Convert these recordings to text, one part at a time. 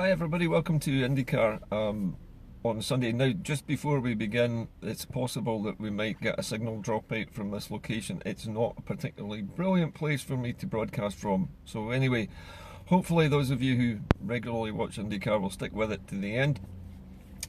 Hi everybody, welcome to IndyCar on Sunday. Now, just before we begin, it's possible that we might get a signal drop out from this location. It's not a particularly brilliant place for me to broadcast from. So anyway, hopefully those of you who regularly watch IndyCar will stick with it to the end.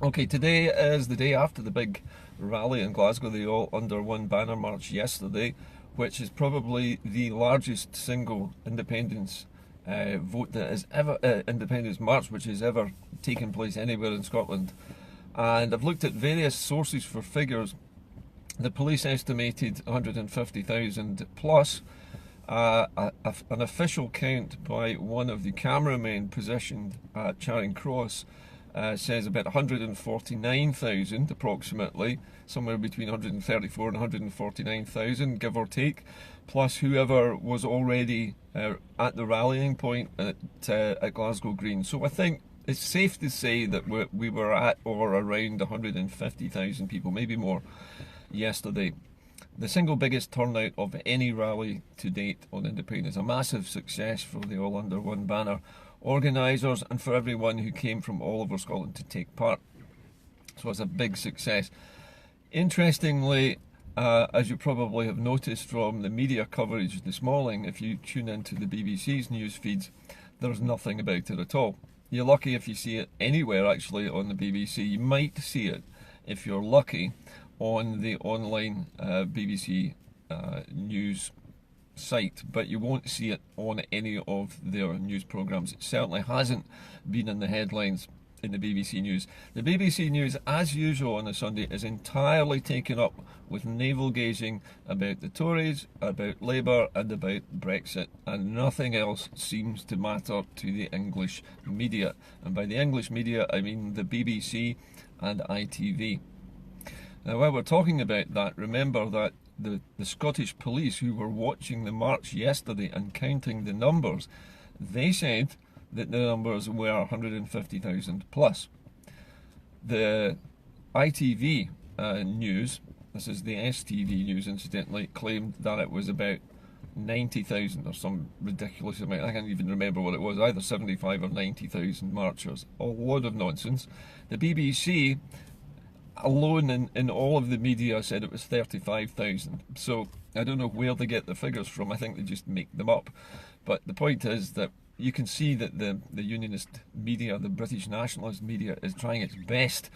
Okay, today is the day after the big rally in Glasgow, the All Under One banner march yesterday, which is probably the largest single independence vote that has ever independence march which has ever taken place anywhere in Scotland. And I've looked at various sources for figures. The police estimated 150,000 plus. An official count by one of the cameramen positioned at Charing Cross says about 149,000 approximately, somewhere between 134 and 149,000, give or take, plus whoever was already at the rallying point at Glasgow Green. So I think it's safe to say that we were at or around 150,000 people, maybe more, yesterday. The single biggest turnout of any rally to date on independence, a massive success for the All Under One banner organisers and for everyone who came from all over Scotland to take part. So it's a big success. Interestingly, as you probably have noticed from the media coverage this morning, if you tune into the BBC's news feeds, there's nothing about it at all. You're lucky if you see it anywhere actually on the BBC. You might see it, if you're lucky, on the online BBC news site, but you won't see it on any of their news programmes. It certainly hasn't been in the headlines in the BBC News. The BBC News, as usual on a Sunday, is entirely taken up with navel-gazing about the Tories, about Labour and about Brexit, and nothing else seems to matter to the English media. And by the English media, I mean the BBC and ITV. Now, while we're talking about that, remember that the Scottish police who were watching the march yesterday and counting the numbers, they said that the numbers were 150,000 plus. The ITV news, this is the STV news incidentally, claimed that it was about 90,000 or some ridiculous amount. I can't even remember what it was, either 75 or 90,000 marchers. A load of nonsense. The BBC alone in all of the media said it was 35,000. So I don't know where they get the figures from. I think they just make them up. But the point is that you can see that the unionist media, the British nationalist media, is trying its best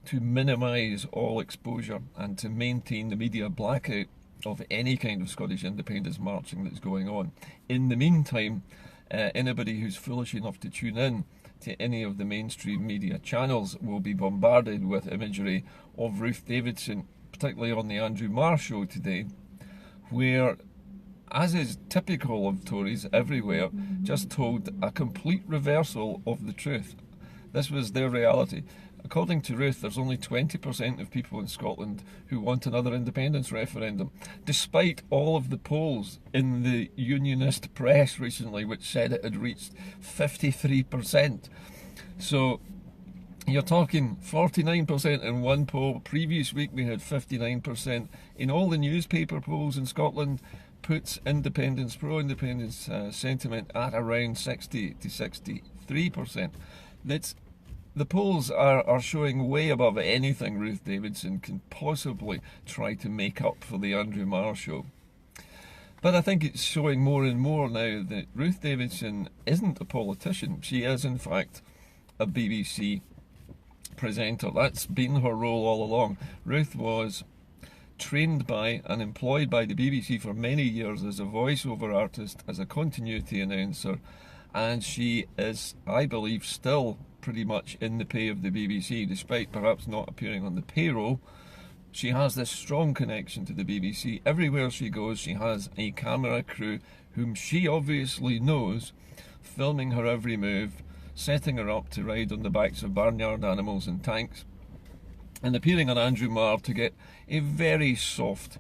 to minimise all exposure and to maintain the media blackout of any kind of Scottish independence marching that's going on. In the meantime, anybody who's foolish enough to tune in to any of the mainstream media channels will be bombarded with imagery of Ruth Davidson, particularly on the Andrew Marr show today, where, as is typical of Tories everywhere, just told a complete reversal of the truth. This was their reality. According to Ruth, there's only 20% of people in Scotland who want another independence referendum, despite all of the polls in the unionist press recently, which said it had reached 53%. So you're talking 49% in one poll. Previous week we had 59%. In all the newspaper polls in Scotland, puts independence, pro-independence sentiment at around 60 to 63%. The polls are showing way above anything Ruth Davidson can possibly try to make up for the Andrew Marr show. But I think it's showing more and more now that Ruth Davidson isn't a politician. She is, in fact, a BBC presenter. That's been her role all along. Ruth was trained by and employed by the BBC for many years as a voiceover artist, as a continuity announcer, and she is, I believe, still pretty much in the pay of the BBC, despite perhaps not appearing on the payroll. She has this strong connection to the BBC. Everywhere she goes, she has a camera crew whom she obviously knows, filming her every move, setting her up to ride on the backs of barnyard animals and tanks, and appearing on Andrew Marr to get a very soft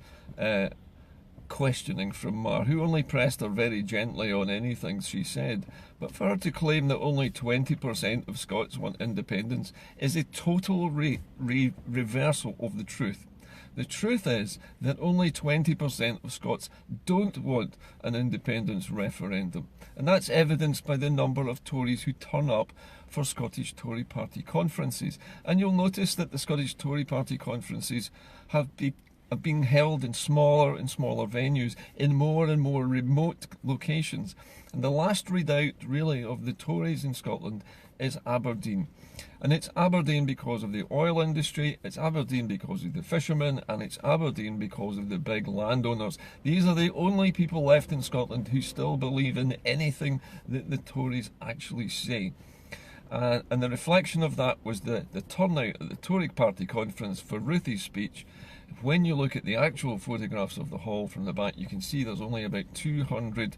questioning from Marr, who only pressed her very gently on anything she said. But for her to claim that only 20% of Scots want independence is a total reversal of the truth. The truth is that only 20% of Scots don't want an independence referendum, and that's evidenced by the number of Tories who turn up for Scottish Tory party conferences. And you'll notice that the Scottish Tory party conferences have been held in smaller and smaller venues in more and more remote locations. And the last redoubt, really, of the Tories in Scotland is Aberdeen. And it's Aberdeen because of the oil industry, it's Aberdeen because of the fishermen, and it's Aberdeen because of the big landowners. These are the only people left in Scotland who still believe in anything that the Tories actually say. And the reflection of that was the turnout at the Tory party conference for Ruth's speech. When you look at the actual photographs of the hall from the back, you can see there's only about 200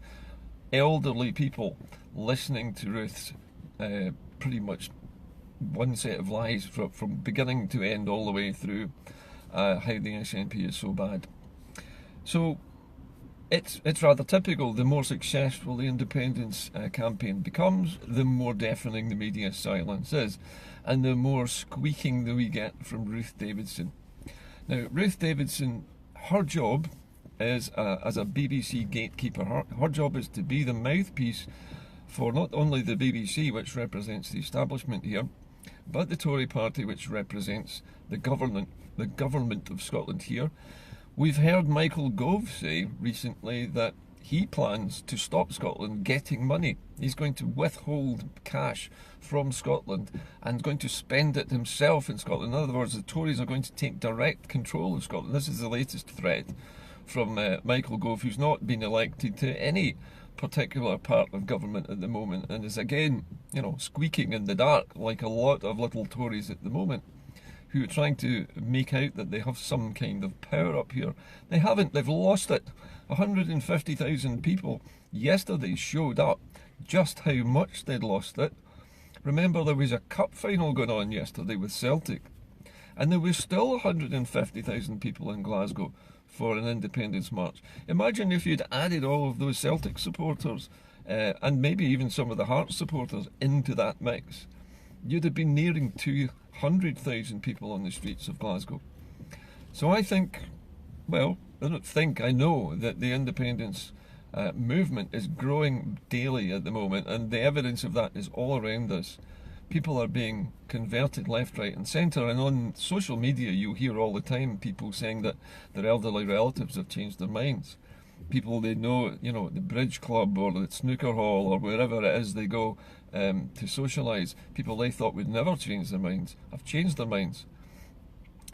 elderly people listening to Ruth's pretty much one set of lies from beginning to end, all the way through how the SNP is so bad. So it's rather typical. The more successful the independence campaign becomes, the more deafening the media silence is, and the more squeaking that we get from Ruth Davidson. Now, Ruth Davidson, her job is as a BBC gatekeeper. Her job is to be the mouthpiece for not only the BBC, which represents the establishment here, but the Tory party, which represents the government of Scotland here. We've heard Michael Gove say recently that he plans to stop Scotland getting money. He's going to withhold cash from Scotland and going to spend it himself in Scotland. In other words, the Tories are going to take direct control of Scotland. This is the latest threat from Michael Gove, who's not been elected to any particular part of government at the moment, and is again, squeaking in the dark like a lot of little Tories at the moment, who are trying to make out that they have some kind of power up here. They haven't, they've lost it. 150,000 people yesterday showed up just how much they'd lost it. Remember, there was a cup final going on yesterday with Celtic, and there was still 150,000 people in Glasgow for an independence march. Imagine if you'd added all of those Celtic supporters and maybe even some of the Hearts supporters into that mix. You'd have been nearing 200,000 people on the streets of Glasgow. So I think, I know that the independence movement is growing daily at the moment, and the evidence of that is all around us. People are being converted left, right and centre, and on social media you hear all the time people saying that their elderly relatives have changed their minds. People they know, at the bridge club or the snooker hall or wherever it is they go to socialise, people they thought would never change their minds have changed their minds.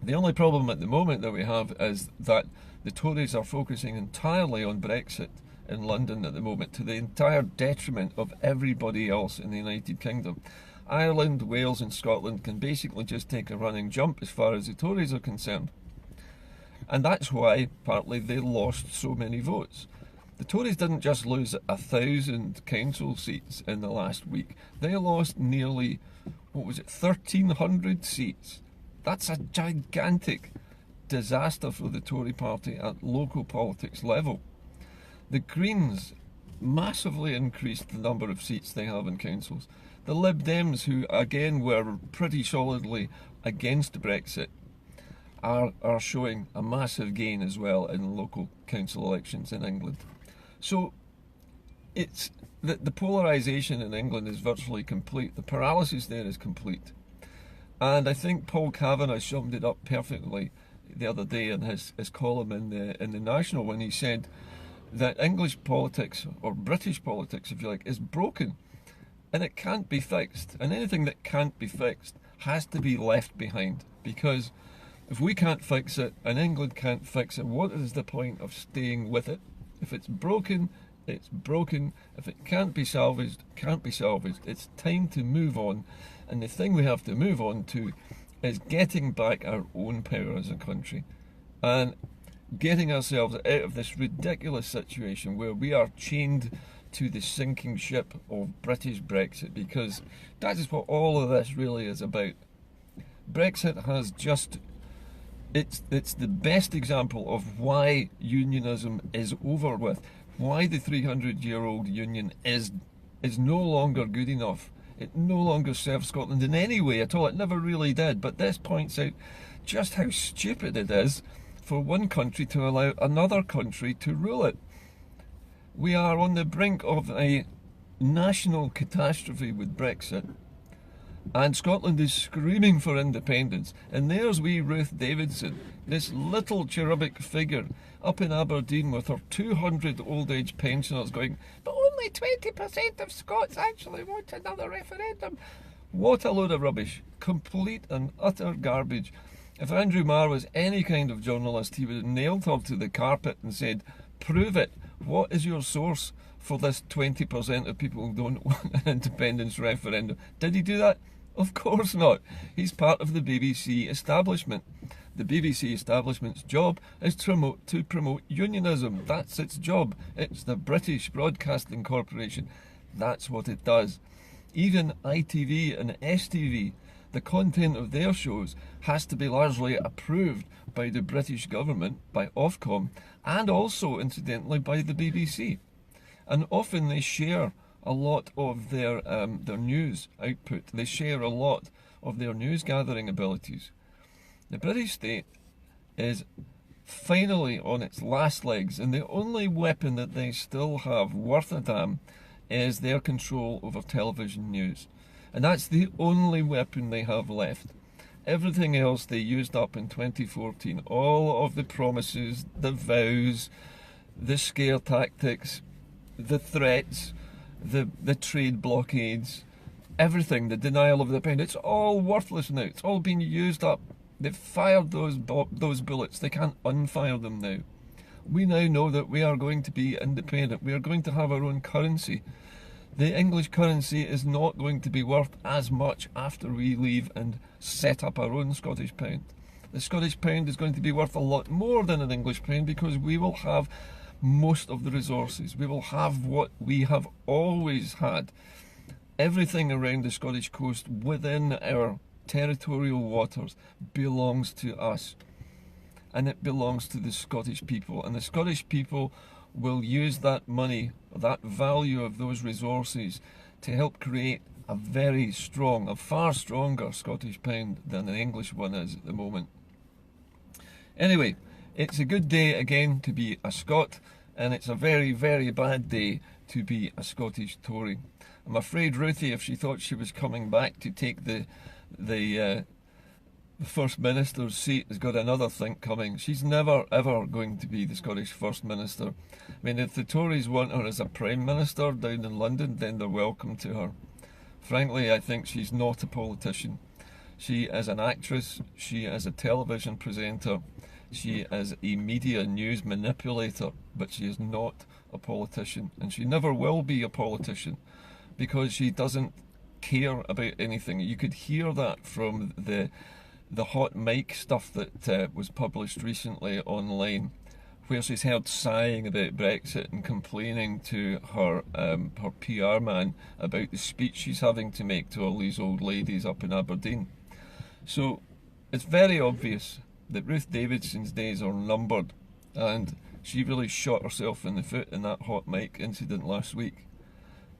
The only problem at the moment that we have is that the Tories are focusing entirely on Brexit in London at the moment, to the entire detriment of everybody else in the United Kingdom. Ireland, Wales and Scotland can basically just take a running jump as far as the Tories are concerned. And that's why, partly, they lost so many votes. The Tories didn't just lose 1,000 council seats in the last week. They lost nearly, 1,300 seats. That's a gigantic disaster for the Tory party at local politics level. The Greens massively increased the number of seats they have in councils. The Lib Dems, who again were pretty solidly against Brexit, are showing a massive gain as well in local council elections in England. So it's the polarisation in England is virtually complete. The paralysis there is complete. And I think Paul Kavanagh summed it up perfectly the other day in his column in the National, when he said that English politics, or British politics if you like, is broken and it can't be fixed. And anything that can't be fixed has to be left behind, because if we can't fix it and England can't fix it, what is the point of staying with it? If it's broken, it's broken. If it can't be salvaged, it can't be salvaged. It's time to move on. And the thing we have to move on to is getting back our own power as a country and getting ourselves out of this ridiculous situation where we are chained to the sinking ship of British Brexit, because that is what all of this really is about. Brexit has just... It's the best example of why unionism is over with, why the 300-year-old union is no longer good enough. It no longer serves Scotland in any way at all. It never really did. But this points out just how stupid it is for one country to allow another country to rule it. We are on the brink of a national catastrophe with Brexit, and Scotland is screaming for independence. And there's wee Ruth Davidson, this little cherubic figure up in Aberdeen with her 200 old age pensioners going, but only 20% of Scots actually want another referendum. What a load of rubbish. Complete and utter garbage. If Andrew Marr was any kind of journalist, he would have nailed her to the carpet and said, prove it. What is your source for this 20% of people who don't want an independence referendum? Did he do that? Of course not. He's part of the BBC establishment. The BBC establishment's job is to promote unionism. That's its job. It's the British Broadcasting Corporation. That's what it does. Even ITV and STV, the content of their shows has to be largely approved by the British government, by Ofcom, and also, incidentally, by the BBC. And often they share a lot of their news output. They share a lot of their news gathering abilities. The British state is finally on its last legs, and the only weapon that they still have worth a damn is their control over television news. And that's the only weapon they have left. Everything else they used up in 2014. All of the promises, the vows, the scare tactics, the threats, the trade blockades, everything, the denial of the pound, it's all worthless now. It's all been used up. They've fired those bullets. They can't unfire them now. We now know that we are going to be independent. We are going to have our own currency. The English currency is not going to be worth as much after we leave and set up our own Scottish pound. The Scottish pound is going to be worth a lot more than an English pound because we will have most of the resources. We will have what we have always had. Everything around the Scottish coast within our territorial waters belongs to us. And it belongs to the Scottish people. And the Scottish people will use that money, that value of those resources, to help create a very strong, a far stronger Scottish pound than an English one is at the moment. Anyway, it's a good day again to be a Scot, and it's a very, very bad day to be a Scottish Tory. I'm afraid Ruthie, if she thought she was coming back to take the First Minister's seat, has got another think coming. She's never ever going to be the Scottish First Minister. I mean, if the Tories want her as a Prime Minister down in London, then they're welcome to her. Frankly, I think she's not a politician. She is an actress, she is a television presenter, she is a media news manipulator, but she is not a politician, and she never will be a politician because she doesn't care about anything. You could hear that from the hot mic stuff that was published recently online, where she's heard sighing about Brexit and complaining to her PR man about the speech she's having to make to all these old ladies up in Aberdeen. So it's very obvious that Ruth Davidson's days are numbered, and she really shot herself in the foot in that hot mic incident last week.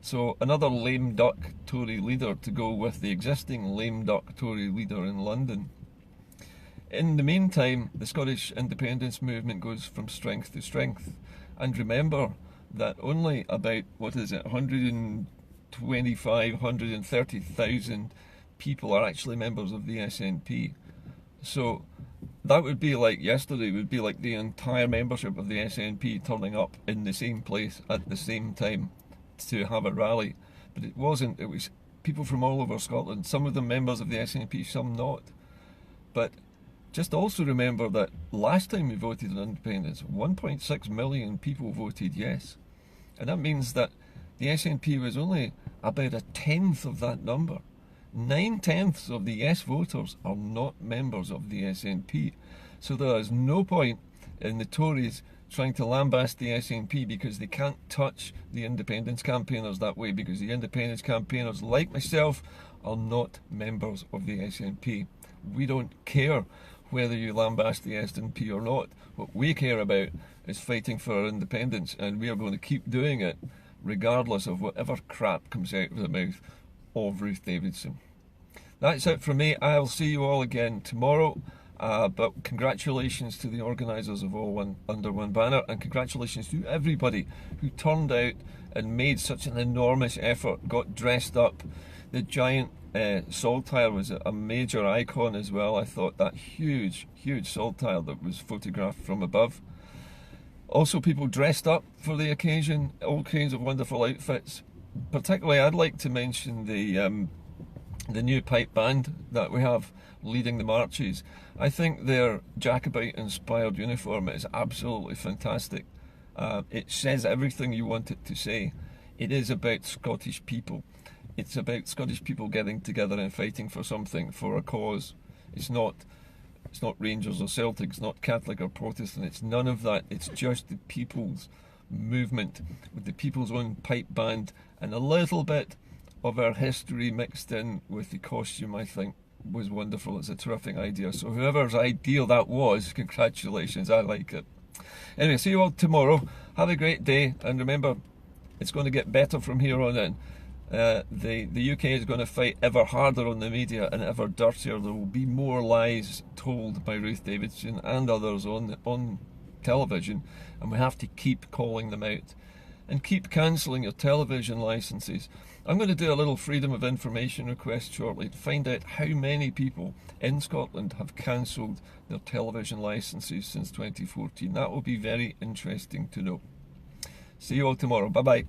So another lame duck Tory leader to go with the existing lame duck Tory leader in London. In the meantime, the Scottish independence movement goes from strength to strength. And remember that only about, 125, 130,000 people are actually members of the SNP. So that would be like yesterday, would be like the entire membership of the SNP turning up in the same place at the same time to have a rally. But it wasn't. It was people from all over Scotland, some of them members of the SNP, some not. But just also remember that last time we voted on independence, 1.6 million people voted yes. And that means that the SNP was only about a tenth of that number. 9/10 of the yes voters are not members of the SNP. So there is no point in the Tories trying to lambaste the SNP because they can't touch the independence campaigners that way, because the independence campaigners, like myself, are not members of the SNP. We don't care whether you lambaste the SNP or not. What we care about is fighting for our independence, and we are going to keep doing it regardless of whatever crap comes out of the mouth of Ruth Davidson. That's it from me. I'll see you all again tomorrow. But congratulations to the organisers of All One Under One Banner, and congratulations to everybody who turned out and made such an enormous effort, got dressed up. The giant saltire was a major icon as well. I thought that huge saltire that was photographed from above. Also, people dressed up for the occasion, all kinds of wonderful outfits. Particularly, I'd like to mention the new pipe band that we have leading the marches. I think their Jacobite-inspired uniform is absolutely fantastic. It says everything you want it to say. It is about Scottish people. It's about Scottish people getting together and fighting for something, for a cause. It's not Rangers or Celtic, it's not Catholic or Protestant, it's none of that. It's just the people's movement with the people's own pipe band and a little bit of our history mixed in with the costume. I think was wonderful. It's a terrific idea. So whoever's idea that was, congratulations, I like it. Anyway, see you all tomorrow. Have a great day, and remember, it's going to get better from here on in. The UK is going to fight ever harder on the media and ever dirtier. There will be more lies told by Ruth Davidson and others on television, and we have to keep calling them out and keep cancelling your television licences. I'm going to do a little freedom of information request shortly to find out how many people in Scotland have cancelled their television licences since 2014. That will be very interesting to know. See you all tomorrow. Bye bye.